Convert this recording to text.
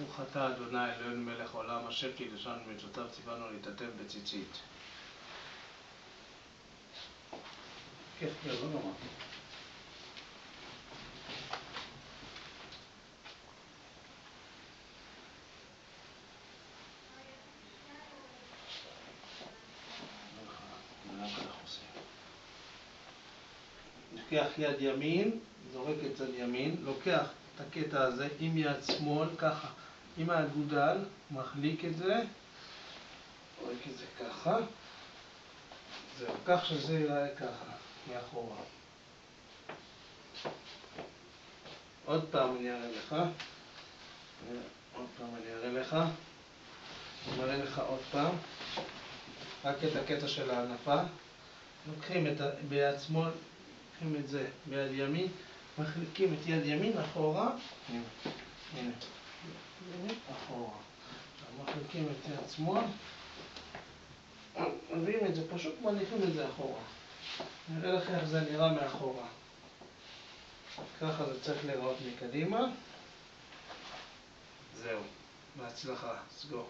ברוך אתה אדוני אלוהינו מלך העולם אשר קידשנו מצוותיו ציוונו להתעטף בציצית. כן, לא נורא. לוקח יד ימין, זורק את צד ימין, לוקח את הקטע הזה עם יד שמאל, ככה, עם האגודל, מחליק את זה, זורק את זה ככה, זהו, כך שזה ייראה ככה, מאחורה. עוד פעם אני אראה לך, אני מראה לך עוד פעם, רק את הקטע של הענפה, לוקחים ביד שמאל, לוקחים את זה ביד ימין, מחליקים את יד ימין אחורה, הנה, אחורה. מחליקים את יד שמאל, מביאים את זה, פשוט מניחים את זה אחורה. נראה לך איך זה נראה מאחורה. ככה זה צריך להיראות מקדימה. זהו, בהצלחה, סגור.